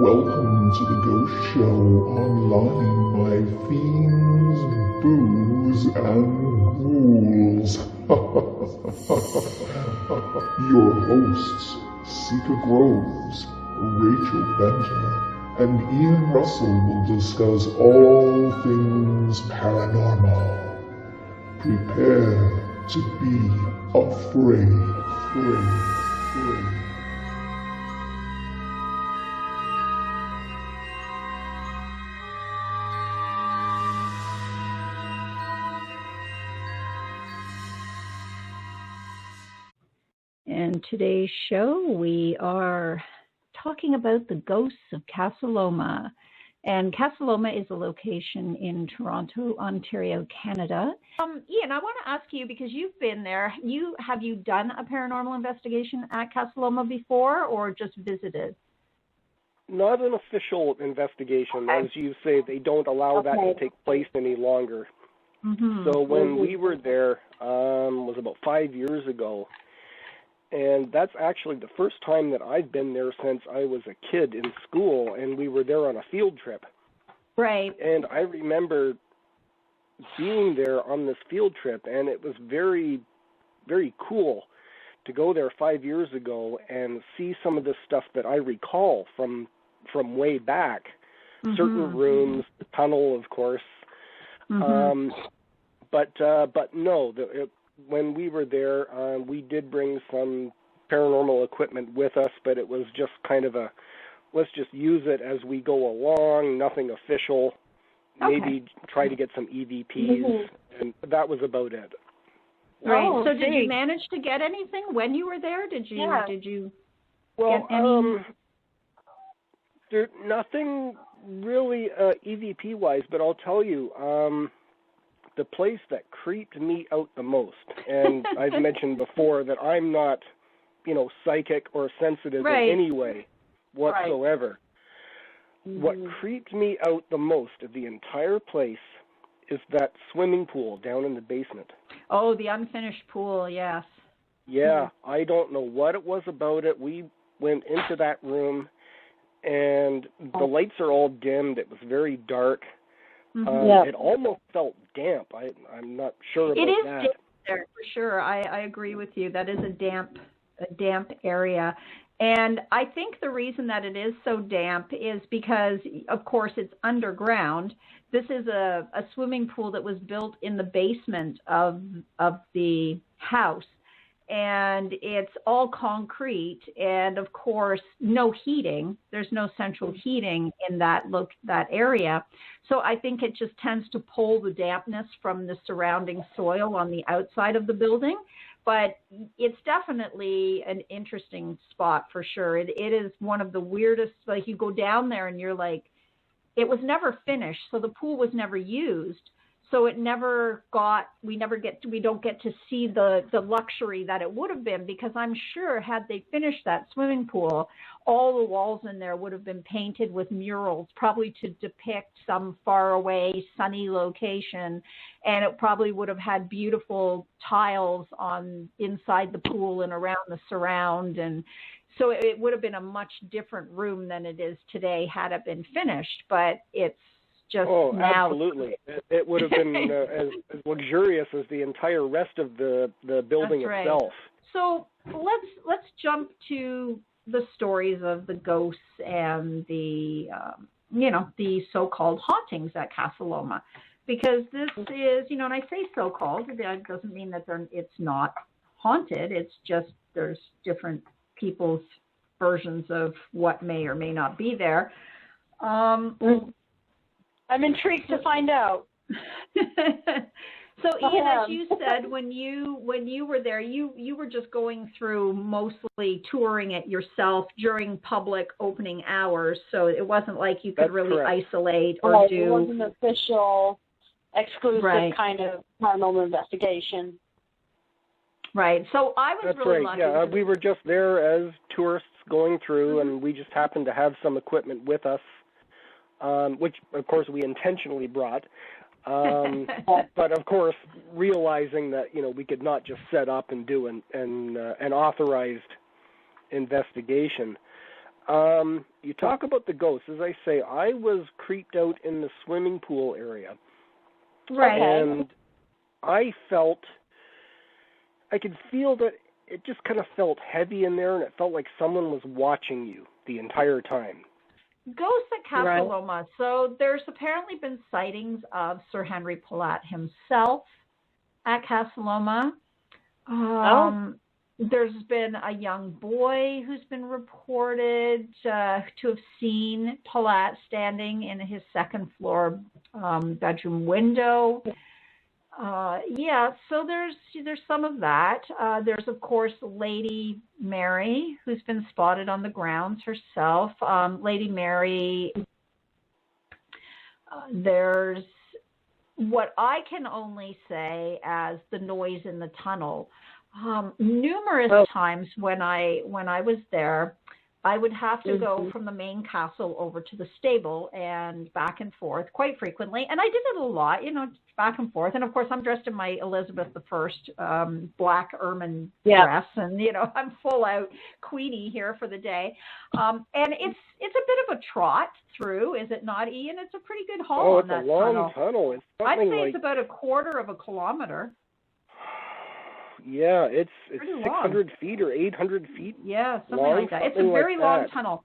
Welcome to the Ghost Show online, my fiends, booze, and ghouls. Your hosts, Seika Groves, Rachel Benter, and Ian Russell will discuss all things paranormal. Prepare to be afraid. In today's show, we are talking about the ghosts of Casa Loma. And Casa Loma is a location in Toronto, Ontario, Canada. Ian, I want to ask you, because you've been there, have you done a paranormal investigation at Casa Loma before or just visited? Not an official investigation. As you say, they don't allow that to take place any longer. Mm-hmm. So when we were there, was about 5 years ago. And that's actually the first time that I've been there since I was a kid in school, and we were there on a field trip. Right. And I remember being there on this field trip, and it was very, very cool to go there 5 years ago and see some of the stuff that I recall from way back. Mm-hmm. Certain rooms, the tunnel, of course. Mm-hmm. But no, when we were there, we did bring some paranormal equipment with us, but it was just kind of let's just use it as we go along, nothing official. Okay. Maybe try to get some EVPs, and that was about it. Right. Oh, so did you manage to get anything when you were there? Did you get any? There nothing really EVP-wise, but I'll tell you, the place that creeped me out the most, and I've mentioned before that I'm not, psychic or sensitive in any way whatsoever. Right. What creeped me out the most of the entire place is that swimming pool down in the basement. Oh, the unfinished pool, yes. Yeah, I don't know what it was about it. We went into that room, and the lights are all dimmed. It was very dark. Mm-hmm. It almost felt damp. I'm not sure about that. It is damp there, for sure. I agree with you. That is a damp area. And I think the reason that it is so damp is because, of course, it's underground. This is a swimming pool that was built in the basement of the house. And it's all concrete, and of course, no heating. There's no central heating in that area. So I think it just tends to pull the dampness from the surrounding soil on the outside of the building. But it's definitely an interesting spot for sure. It is one of the weirdest, like you go down there and you're like, it was never finished. So the pool was never used. So it never we don't get to see the luxury that it would have been, because I'm sure had they finished that swimming pool, all the walls in there would have been painted with murals, probably to depict some faraway sunny location. And it probably would have had beautiful tiles on inside the pool and around the surround. And so it would have been a much different room than it is today had it been finished. But it's just now. Absolutely. It would have been as luxurious as the entire rest of the building itself. So let's jump to the stories of the ghosts and the so-called hauntings at Casa Loma, because this is, and I say so-called, that doesn't mean that it's not haunted. It's just there's different people's versions of what may or may not be there. I'm intrigued to find out. So, Ian, as you said, when you were there, you were just going through mostly touring it yourself during public opening hours. So it wasn't like you could really isolate or do. It wasn't an official, exclusive kind of paranormal investigation. Right. So I was really lucky. Yeah, we were just there as tourists going through, and we just happened to have some equipment with us. Which, of course, we intentionally brought. But, of course, realizing that, we could not just set up and do an authorized investigation. You talk about the ghosts. As I say, I was creeped out in the swimming pool area. Right. And I could feel that it just kind of felt heavy in there, and it felt like someone was watching you the entire time. Ghosts at Casa Loma. So there's apparently been sightings of Sir Henry Palat himself at Casa Loma. There's been a young boy who's been reported to have seen Palat standing in his second floor bedroom window. So there's some of that. There's, of course, Lady Mary, who's been spotted on the grounds herself. Lady Mary, there's what I can only say as the noise in the tunnel. Numerous times when I was there, I would have to go from the main castle over to the stable and back and forth quite frequently. And I did it a lot, back and forth. And of course, I'm dressed in my Elizabeth I black ermine dress, and I'm full out Queenie here for the day. And it's a bit of a trot through, is it not, Ian? It's a pretty good haul on that tunnel. Oh, it's a long tunnel. It's I'd say it's about a quarter of a kilometer. Yeah, it's 600 feet or 800 feet. Yeah, something like that. It's a very long tunnel.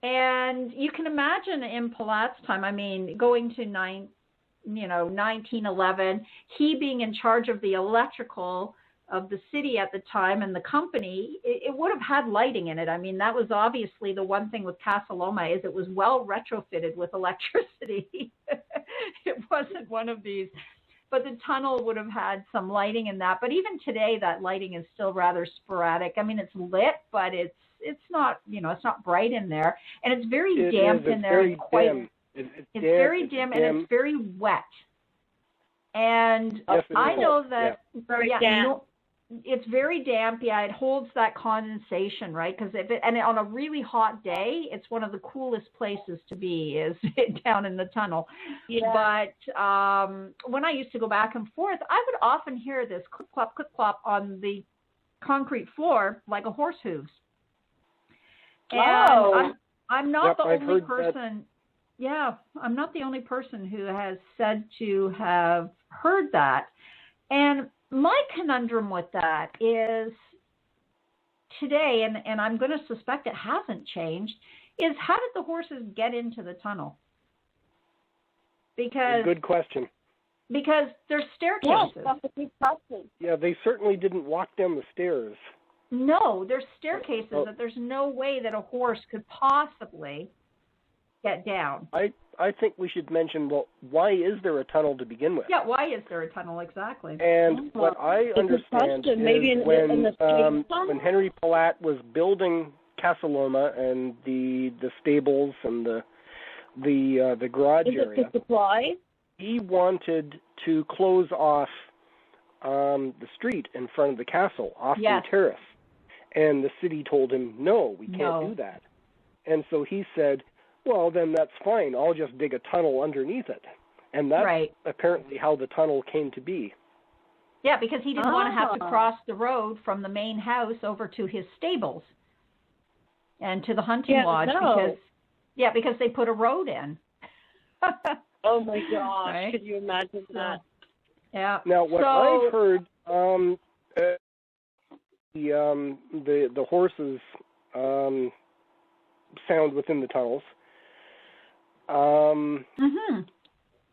And you can imagine in Palat's time, I mean, going to 1911, he being in charge of the electrical of the city at the time and the company, it would have had lighting in it. I mean, that was obviously the one thing with Casa Loma is it was well retrofitted with electricity. It wasn't one of these. But the tunnel would have had some lighting in that. But even today, that lighting is still rather sporadic. I mean, it's lit, but it's not, it's not bright in there. And it's very damp in there. It's very dim and it's very wet. And I know that, it's very damp. Yeah, it holds that condensation, right? Because on a really hot day, it's one of the coolest places to be is down in the tunnel. Yeah. But when I used to go back and forth, I would often hear this clip clop on the concrete floor like a horse hooves. And I'm not the only person. Yeah, I'm not the only person who has said to have heard that. And my conundrum with that is today, and I'm going to suspect it hasn't changed, is how did the horses get into the tunnel? Because good question. Because there's staircases. Yes, that's a big question. Yeah, they certainly didn't walk down the stairs. No, there's staircases that there's no way that a horse could possibly get down. I think we should mention, why is there a tunnel to begin with? Yeah, why is there a tunnel exactly? And what I understand is when Henry Palat was building Casa Loma and the stables and the garage area, he wanted to close off the street in front of the castle, Austin Terrace. And the city told him, no, we can't do that. And so he said, well, then that's fine. I'll just dig a tunnel underneath it. And that's apparently how the tunnel came to be. Yeah, because he didn't want to have to cross the road from the main house over to his stables and to the hunting lodge because they put a road in. Oh my gosh! Right? Could you imagine that? Yeah. Now, what I've heard, the horses sound within the tunnels.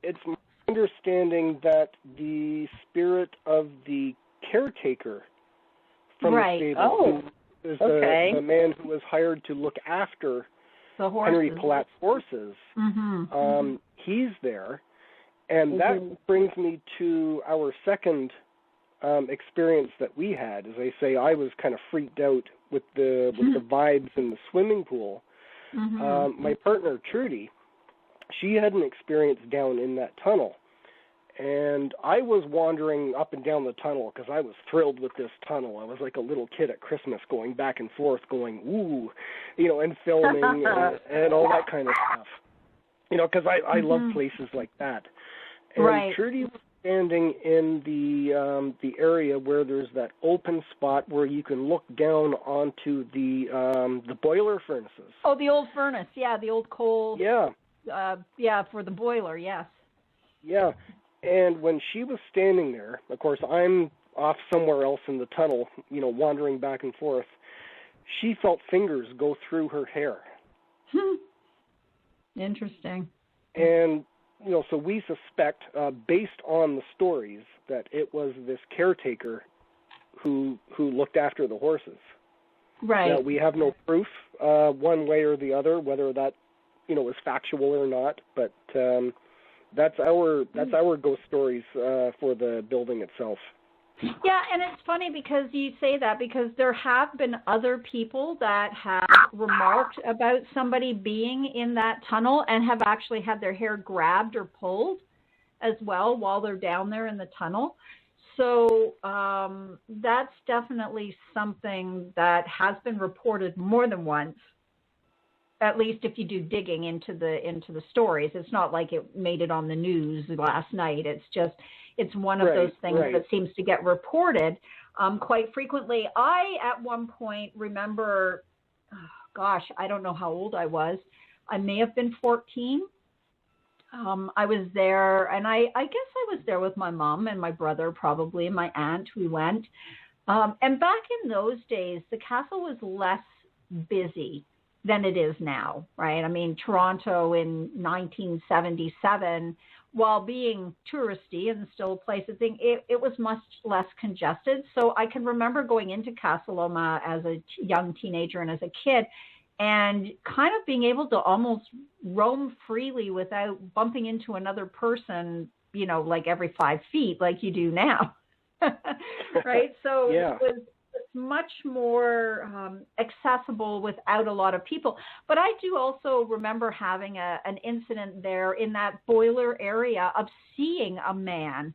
It's my understanding that the spirit of the caretaker from the stable, who is the man who was hired to look after Henry Palat's horses, he's there. And that brings me to our second experience that we had. As I say, I was kind of freaked out with the vibes in the swimming pool. My partner, Trudy, she had an experience down in that tunnel. And I was wandering up and down the tunnel because I was thrilled with this tunnel. I was like a little kid at Christmas going back and forth going, ooh, and filming and all that kind of stuff. Because I love places like that. And Trudy was standing in the area where there's that open spot where you can look down onto the boiler furnaces. Oh, the old furnace, yeah, the old coal. Yeah. Yeah, for the boiler, yes. Yeah, and when she was standing there, of course, I'm off somewhere else in the tunnel, wandering back and forth. She felt fingers go through her hair. Interesting. And, so we suspect, based on the stories, that it was this caretaker who looked after the horses. Right. Now, we have no proof one way or the other, whether that, is factual or not, but that's our ghost stories for the building itself. Yeah, and it's funny because you say that because there have been other people that have remarked about somebody being in that tunnel and have actually had their hair grabbed or pulled as well while they're down there in the tunnel. So that's definitely something that has been reported more than once. At least if you do digging into the stories. It's not like it made it on the news last night. It's one of those things that seems to get reported quite frequently. I, at one point, remember, I don't know how old I was. I may have been 14. I was there, and I guess I was there with my mom and my brother probably, and my aunt. We went. And back in those days, the castle was less busy than it is now, right? I mean, Toronto in 1977, while being touristy and still a place of thing, it was much less congested. So I can remember going into Casa Loma as a young teenager and as a kid and kind of being able to almost roam freely without bumping into another person, like every 5 feet like you do now. Right? So yeah. It was much more accessible without a lot of people. But I do also remember having an incident there in that boiler area of seeing a man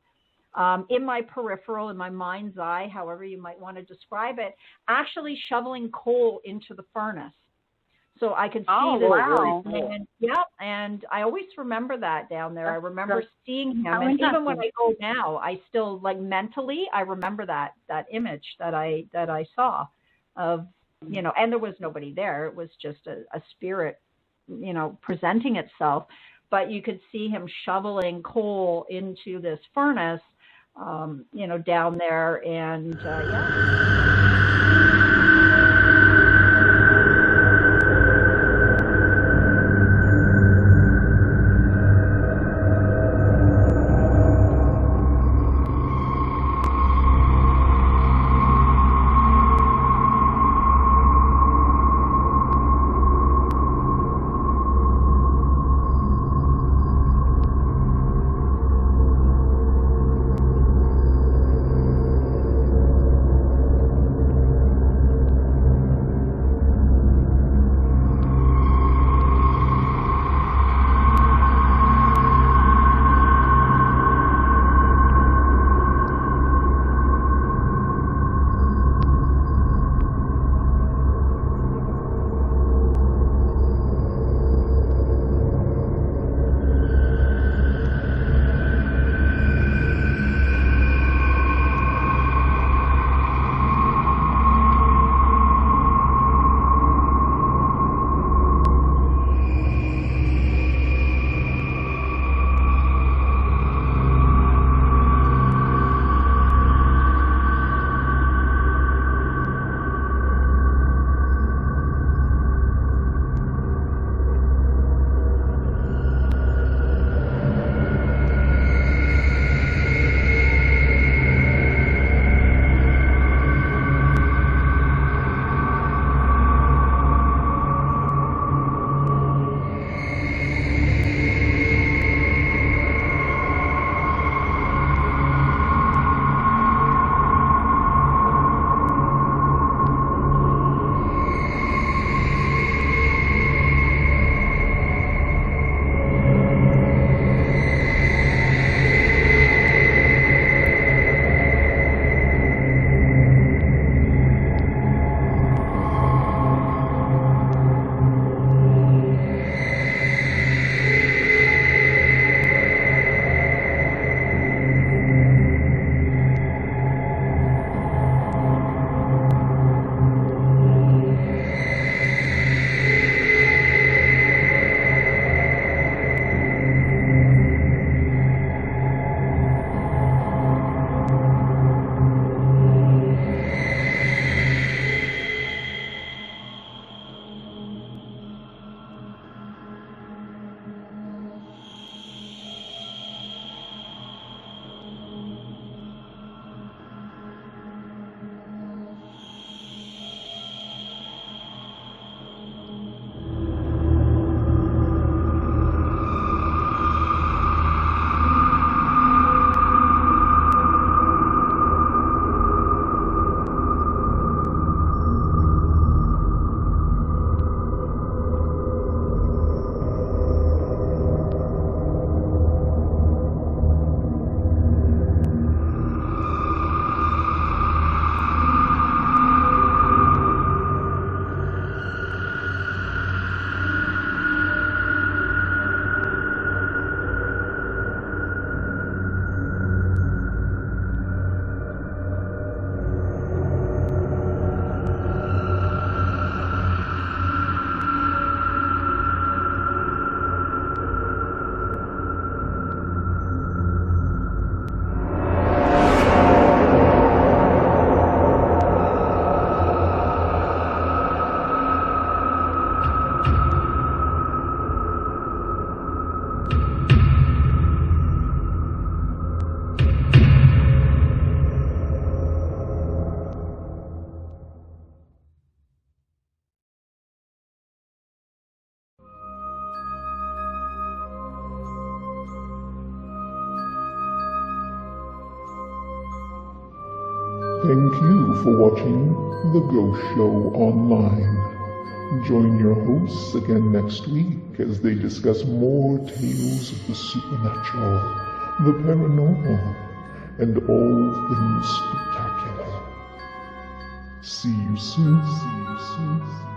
in my peripheral, in my mind's eye, however you might want to describe it, actually shoveling coal into the furnace. So I could see this. Wow. And, yeah, and I always remember that down there. I remember seeing him, and interesting. even when I go now, I still mentally I remember that image that I saw of and there was nobody there. It was just a spirit, presenting itself. But you could see him shoveling coal into this furnace, down there, and yeah. Thank you for watching The Ghost Show Online. Join your hosts again next week as they discuss more tales of the supernatural, the paranormal, and all things spectacular. See you soon.